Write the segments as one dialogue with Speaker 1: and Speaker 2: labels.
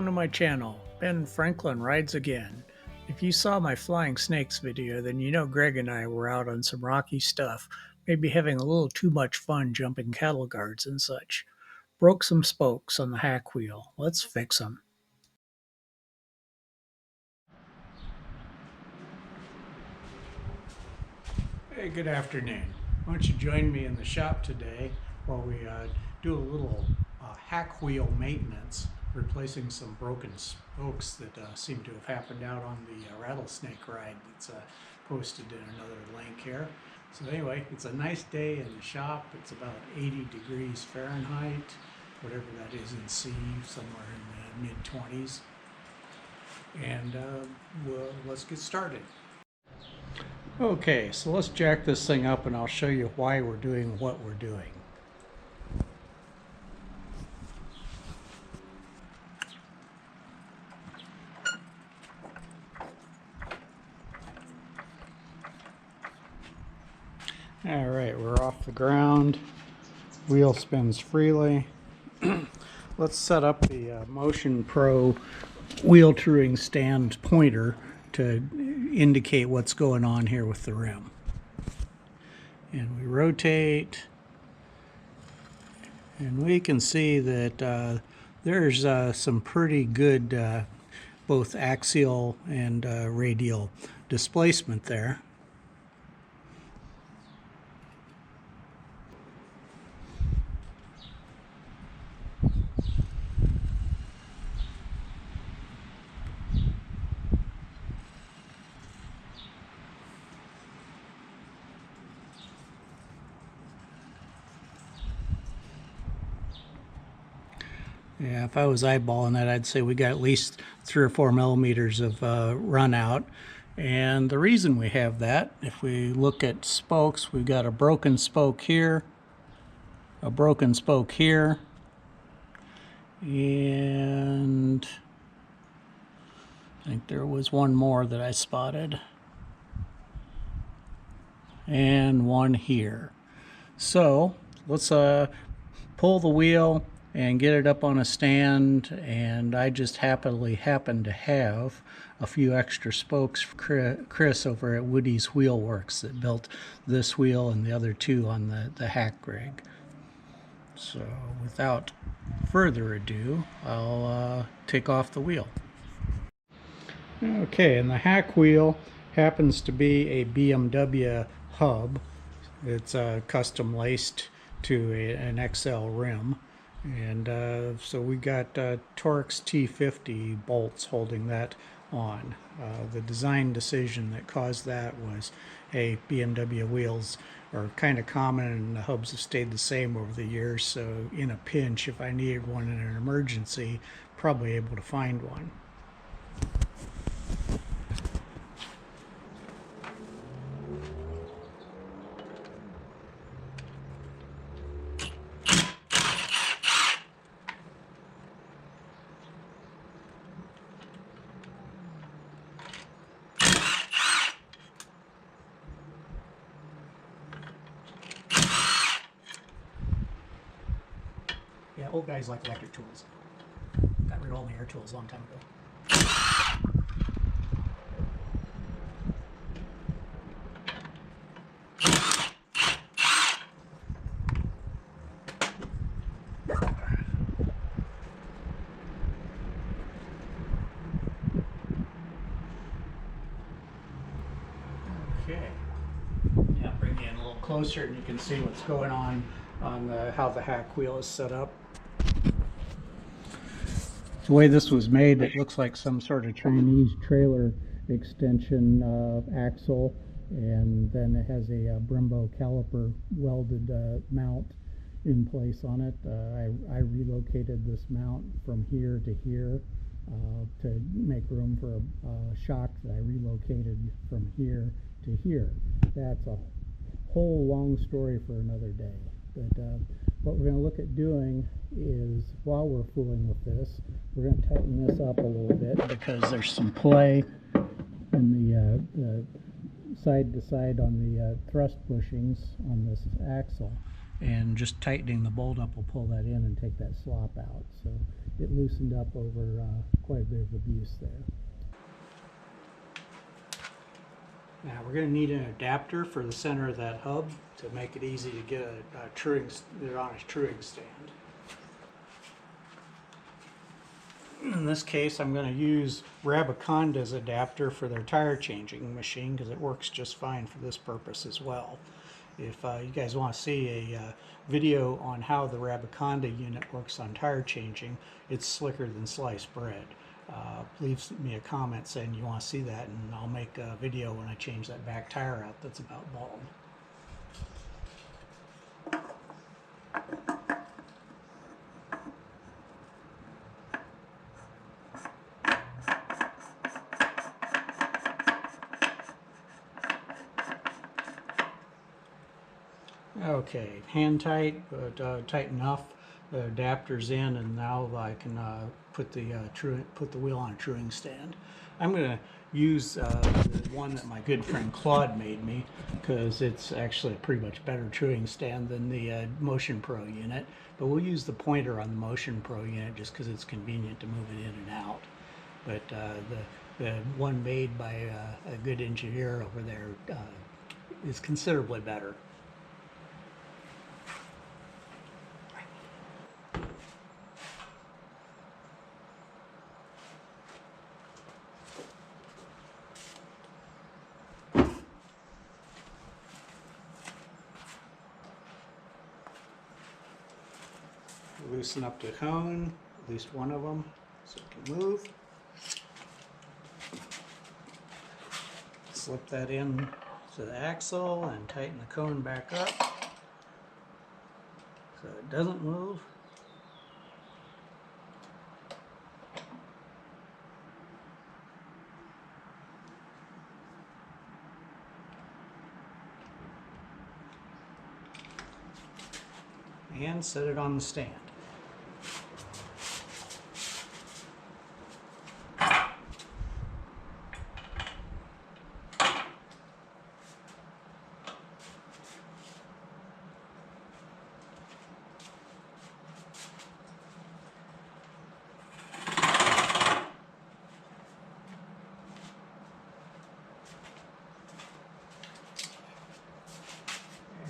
Speaker 1: to my channel, Ben Franklin Rides Again. If you saw my Flying Snakes video, then you know Greg and I were out on some rocky stuff, maybe having a little too much fun jumping cattle guards and such. Broke some spokes on the hack wheel. Let's fix them. Hey, good afternoon. Why don't you join me in the shop today while we do a little hack wheel maintenance, replacing some broken spokes that seem to have happened out on the rattlesnake ride that's posted in another link here. So anyway, it's a nice day in the shop. It's about 80 degrees Fahrenheit, whatever that is in C, somewhere in the mid-20s. And let's get started. Okay, so let's jack this thing up and I'll show you why we're doing what we're doing. All right, we're off the ground. Wheel spins freely. Let's set up the Motion Pro wheel truing stand pointer to indicate what's going on here with the rim. And we rotate, and we can see that there's some pretty good both axial and radial displacement there. Yeah, if I was eyeballing that, I'd say we got at least 3 or 4 millimeters of run out. And the reason we have that, if we look at spokes, we've got a broken spoke here, a broken spoke here, and I think there was one more that I spotted, and one here. So let's pull the wheel and get it up on a stand, and I just happen to have a few extra spokes for Chris over at Woody's Wheel Works that built this wheel and the other two on the hack rig. So without further ado, I'll take off the wheel. Okay, and the hack wheel happens to be a BMW hub. It's custom laced to an XL rim. And so we got Torx T50 bolts holding that on. The design decision that caused that was, hey, BMW wheels are kind of common and the hubs have stayed the same over the years, so in a pinch, if I needed one in an emergency, probably able to find one. Yeah, old guys like electric tools. Got rid of all my air tools a long time ago. Okay. Yeah, bring you in a little closer and you can see what's going on how the hack wheel is set up. The way this was made, it looks like some sort of Chinese trailer extension axle, and then it has a Brembo caliper welded mount in place on it. I relocated this mount from here to here to make room for a shock that I relocated from here to here. That's a whole long story for another day. But what we're going to look at doing is, while we're fooling with this, we're going to tighten this up a little bit because there's some play in the side to side on the thrust bushings on this axle. and just tightening the bolt up will pull that in and take that slop out. So it loosened up over quite a bit of abuse there. Now we're going to need an adapter for the center of that hub to make it easy to get a truing, on a truing stand. In this case, I'm going to use Rabaconda's adapter for their tire changing machine because it works just fine for this purpose as well. If you guys want to see a video on how the Rabaconda unit works on tire changing, it's slicker than sliced bread. Leave me a comment saying you want to see that, and I'll make a video when I change that back tire out that's about bald. Okay, hand tight, but tight enough. The adapter's in, and now I can put the wheel on a truing stand. I'm going to use the one that my good friend Claude made me because it's actually a pretty much better truing stand than the Motion Pro unit. But we'll use the pointer on the Motion Pro unit just because it's convenient to move it in and out. But the one made by a good engineer over there is considerably better. Loosen up the cone, at least one of them, so it can move. Slip that in to the axle and tighten the cone back up so it doesn't move. And set it on the stand.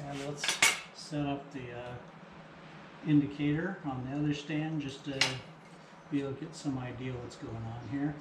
Speaker 1: And let's set up the indicator on the other stand just to be able to get some idea what's going on here.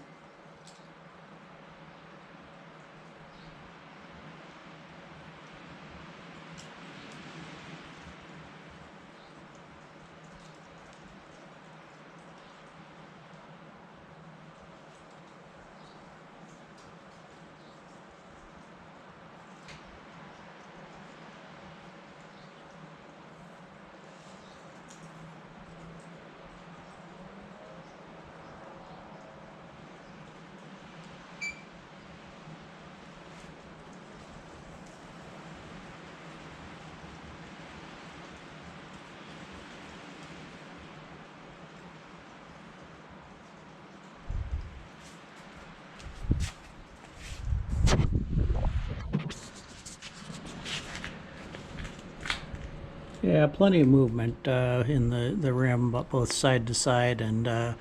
Speaker 1: Yeah, plenty of movement in the rim, both side to side and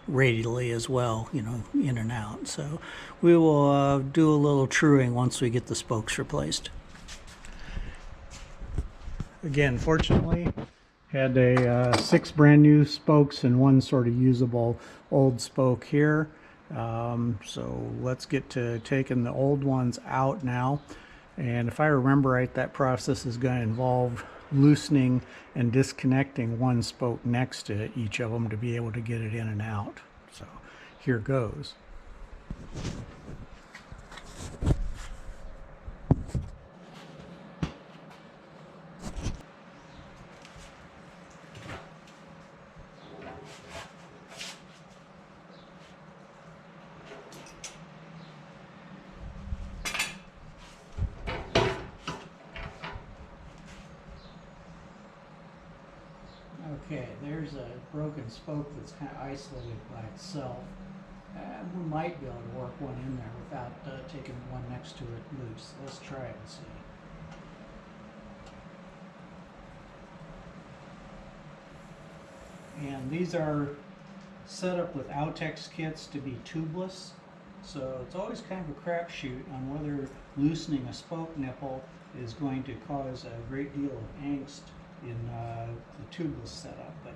Speaker 1: radially as well, you know, in and out. So we will do a little truing once we get the spokes replaced. Again, fortunately, had 6 brand new spokes and 1 sort of usable old spoke here. So let's get to taking the old ones out now. And if I remember right, that process is going to involve loosening and disconnecting 1 spoke next to each of them to be able to get it in and out. So here goes. Okay, there's a broken spoke that's kind of isolated by itself. We might be able to work one in there without taking the one next to it loose. Let's try it and see. And these are set up with Outex kits to be tubeless. So it's always kind of a crapshoot on whether loosening a spoke nipple is going to cause a great deal of angst in the tubeless setup. But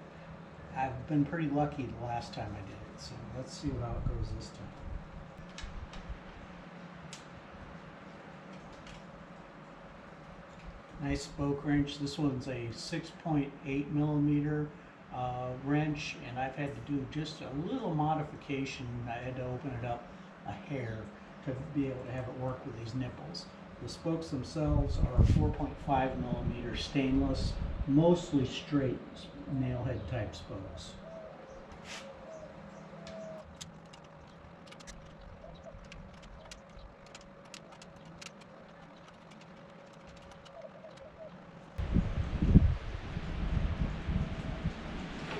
Speaker 1: I've been pretty lucky the last time I did it. So let's see how it goes this time. Nice spoke wrench. This one's a 6.8 millimeter wrench, and I've had to do just a little modification. I had to open it up a hair to be able to have it work with these nipples. The spokes themselves are 4.5 millimeter stainless, mostly straight nailhead type spokes.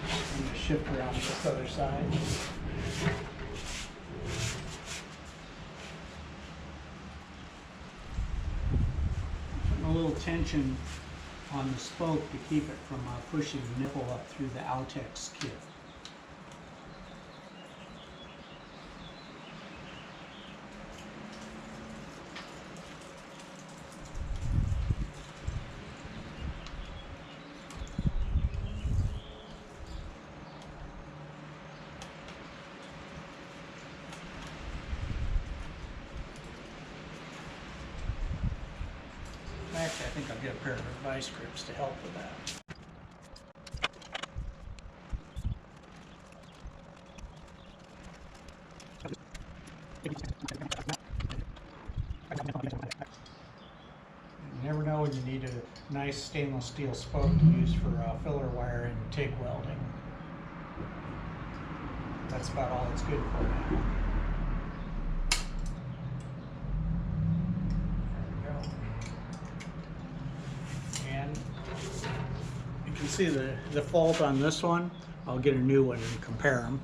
Speaker 1: I'm going to shift around to this other side. Putting a little tension on the spoke to keep it from pushing the nipple up through the Outex kit. Actually, I think I'll get a pair of vice grips to help with that. You never know when you need a nice stainless steel spoke to use for filler wire and TIG welding. That's about all it's good for now. You can see the fault on this one. I'll get a new one and compare them.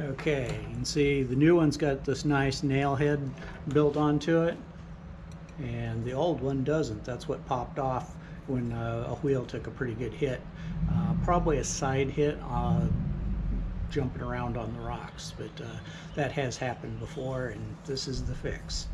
Speaker 1: Okay, you can see the new one's got this nice nail head built onto it, and the old one doesn't. That's what popped off when a wheel took a pretty good hit. Probably a side hit jumping around on the rocks, but that has happened before, and this is the fix.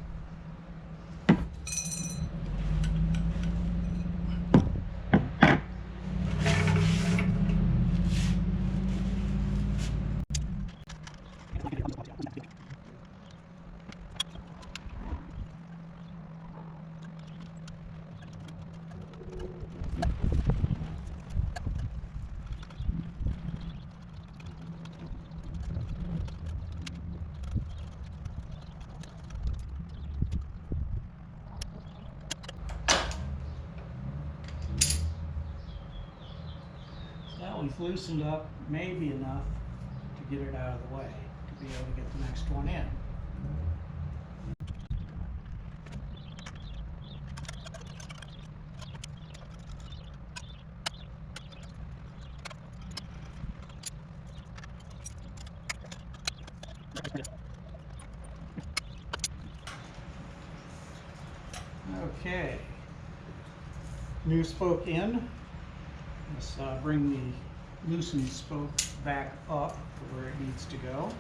Speaker 1: That one's loosened up maybe enough to get it out of the way, to be able to get the next one in. Okay, new spoke in. Let's bring the loosened spoke back up to where it needs to go.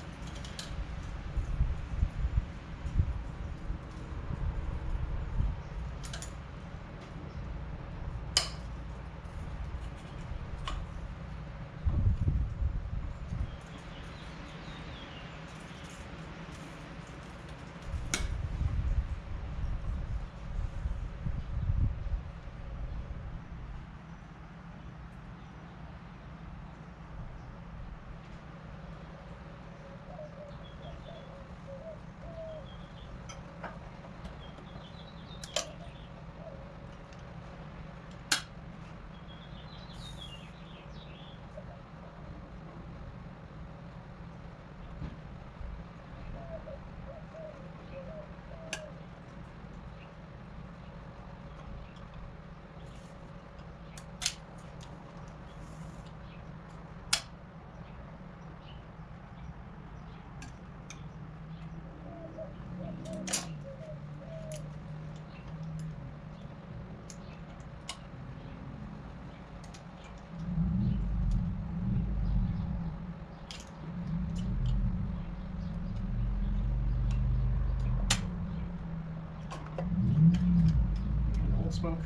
Speaker 1: spoke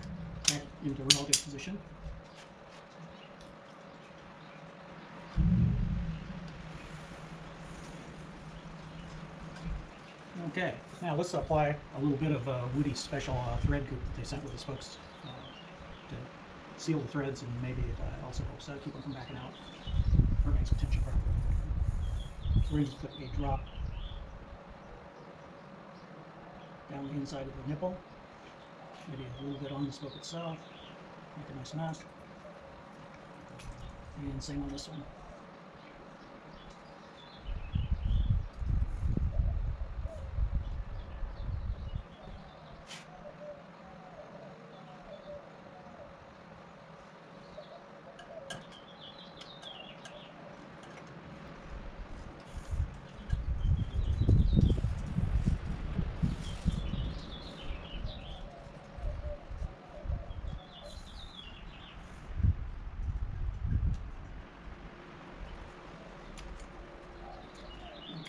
Speaker 1: back into relative position. Okay, now let's apply a little bit of Woody's special thread goop that they sent with the spokes to seal the threads, and maybe it also helps keep them from backing out or makes tension properly. We're going to put a drop down the inside of the nipple, maybe a little bit on the spoke itself, make a nice knot, and same on this one.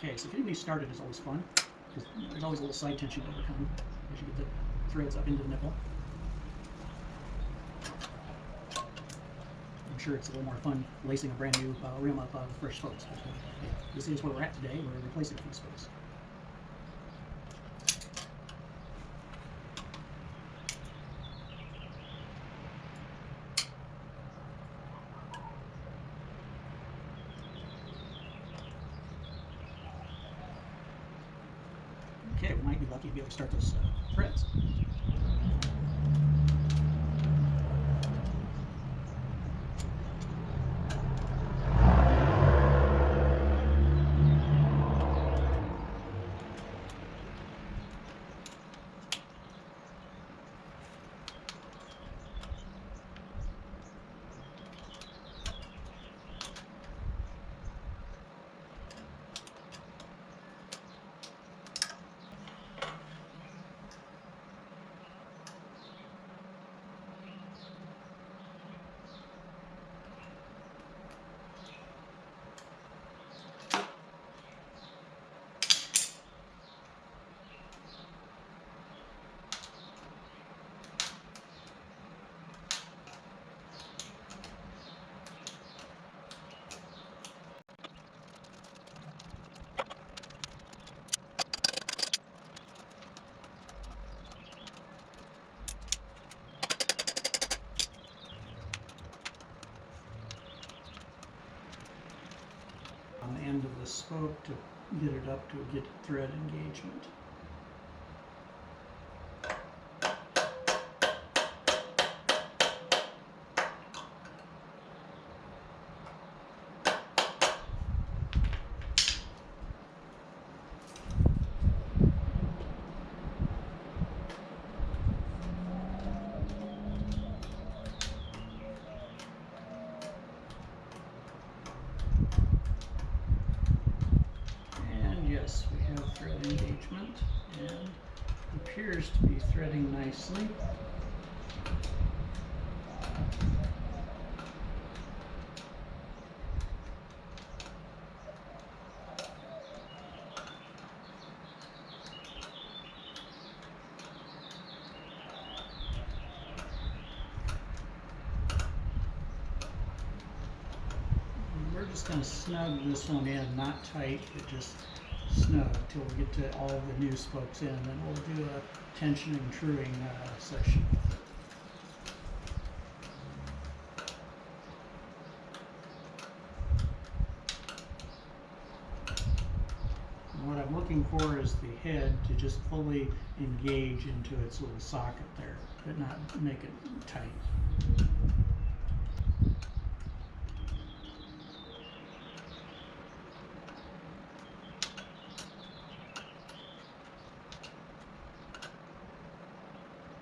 Speaker 1: Okay, so getting these started is always fun, because there's always a little side tension to overcome as you get the threads up into the nipple. I'm sure it's a little more fun lacing a brand new rim up with fresh spokes. But, this is where we're at today. We're replacing a few spokes. Okay, we might be lucky to be able to start those threads. On the end of the spoke to get it up to a good thread engagement. Yes, we have thread engagement, and appears to be threading nicely. We're just going to snug this one in, not tight, but just snug until we get to all the new spokes in, and then we'll do a tension and truing section. And what I'm looking for is the head to just fully engage into its little socket there, but not make it tight.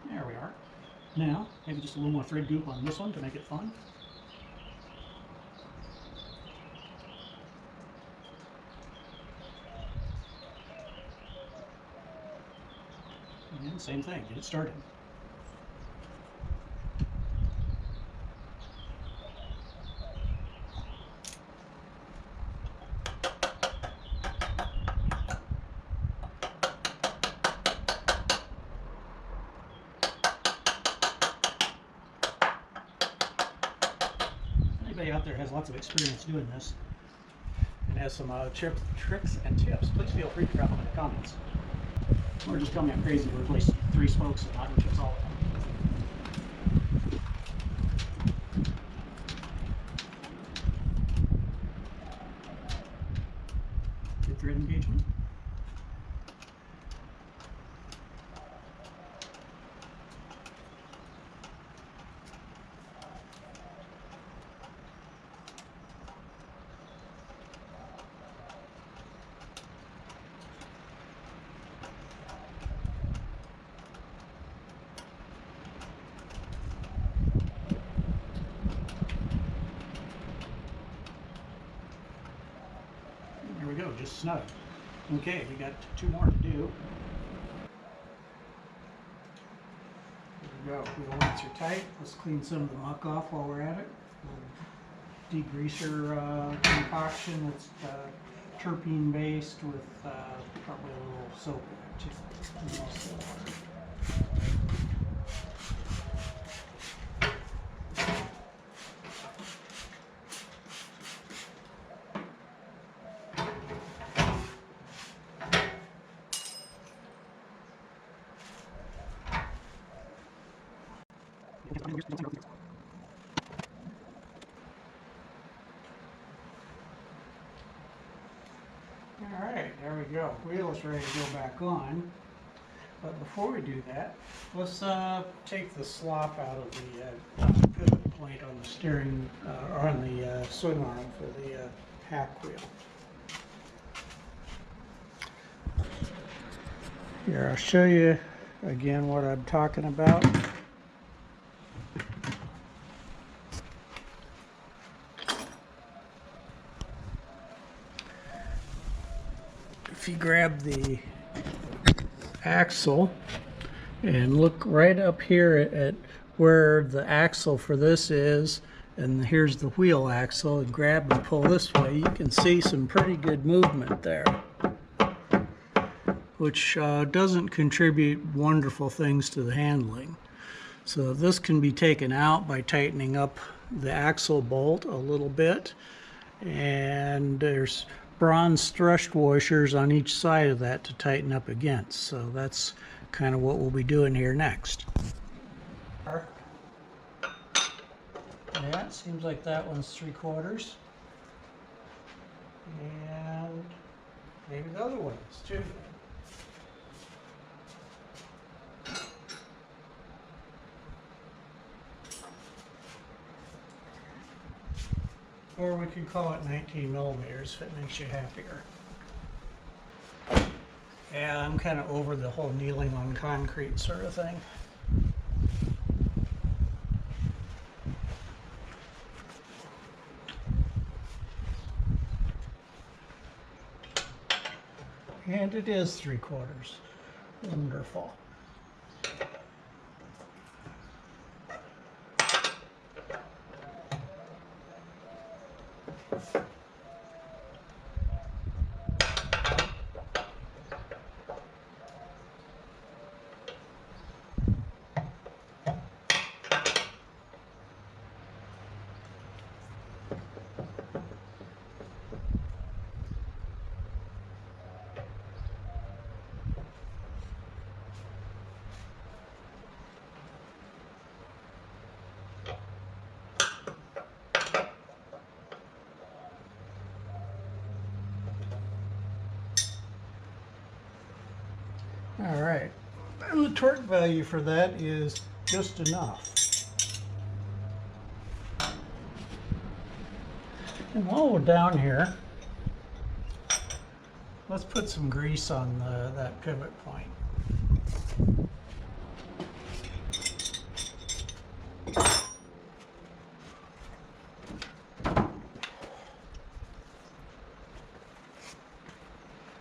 Speaker 1: There we are. Now, maybe just a little more thread goop on this one to make it fun. And same thing, get it started. anybody out there has lots of experience doing this and has some tricks and tips, please feel free to drop them in the comments. Or just tell me I'm crazy to replace 3 spokes and not replace all of them. Good thread engagement. There we go, just snug. Okay, we got 2 more to do. There we go, wheel nuts are tight. Let's clean some of the muck off while we're at it. Degreaser concoction that's terpene based with probably a little soap in it too. Alright, there we go. Wheel is ready to go back on. But before we do that, let's take the slop out of the pivot point on the steering, or on the swing arm for the hack wheel. Here, I'll show you again what I'm talking about. If you grab the axle and look right up here at where the axle for this is, and here's the wheel axle, and grab and pull this way, you can see some pretty good movement there, which doesn't contribute wonderful things to the handling. So this can be taken out by tightening up the axle bolt a little bit, and there's bronze thrust washers on each side of that to tighten up against. So that's kind of what we'll be doing here next. Yeah, it seems like that one's 3/4. And maybe the other one is too. Or we could call it 19 millimeters if it makes you happier. Yeah, I'm kind of over the whole kneeling on concrete sort of thing. And it is 3/4. Wonderful. All right, and the torque value for that is just enough. And while we're down here, let's put some grease on that pivot point.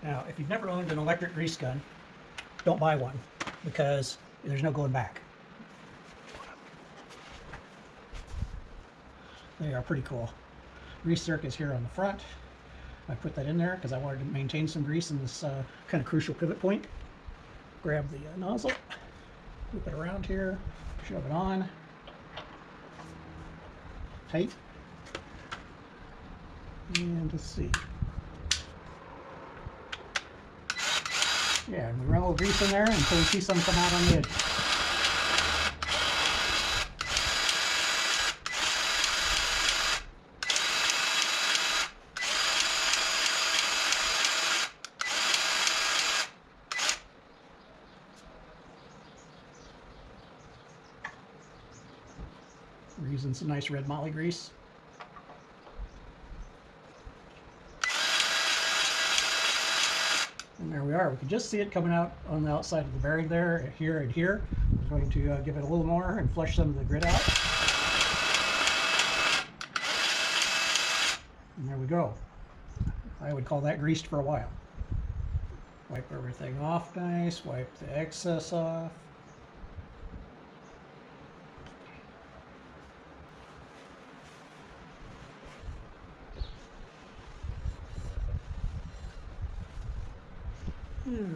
Speaker 1: Now, if you've never owned an electric grease gun, don't buy one, because there's no going back. They are pretty cool. Grease zerk is here on the front. I put that in there because I wanted to maintain some grease in this kind of crucial pivot point. Grab the nozzle, whip it around here, shove it on, tight, And let's see. Yeah, and we run a little grease in there until we see some come out on the edge. We're using some nice red moly grease. And there we are. We can just see it coming out on the outside of the bearing there, here and here. We're going to give it a little more and flush some of the grit out. And there we go. I would call that greased for a while. Wipe everything off nice, wipe the excess off.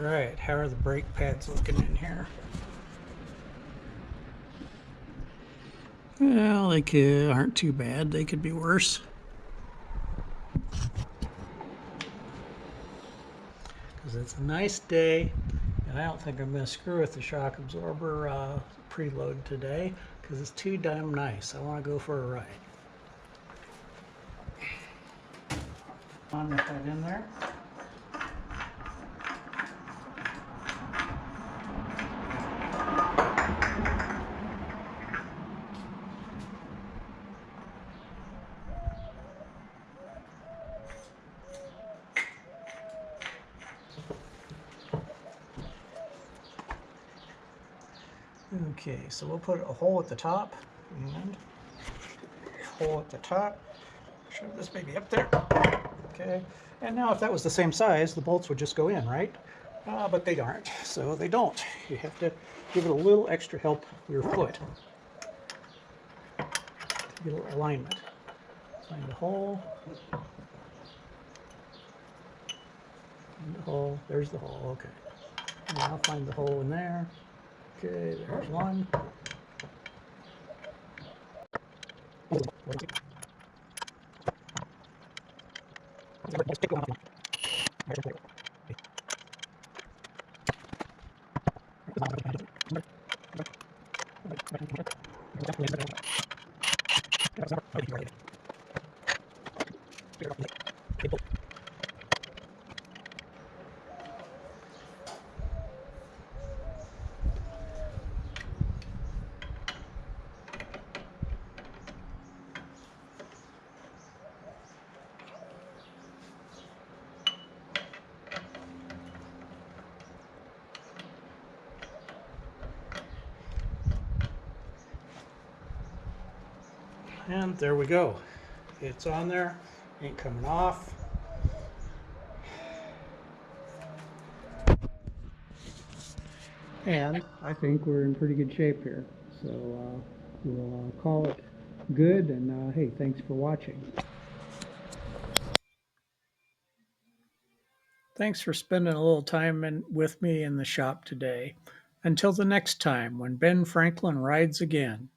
Speaker 1: Alright, how are the brake pads looking in here? Well, they aren't too bad. They could be worse. Because it's a nice day, and I don't think I'm going to screw with the shock absorber preload today, because it's too damn nice. I want to go for a ride. On with that in there. Okay, so we'll put a hole at the top and a hole at the top. Shove this baby up there. Okay, and now if that was the same size, the bolts would just go in, right? But they aren't, so they don't. You have to give it a little extra help with your foot to get alignment. Find the hole. Find the hole. There's the hole. Okay. Now find the hole in there. Okay, there's one. And there we go. It's on there, ain't coming off. And I think we're in pretty good shape here. So we'll call it good, and hey, thanks for watching. Thanks for spending a little time with me in the shop today. Until the next time when Ben Franklin rides again.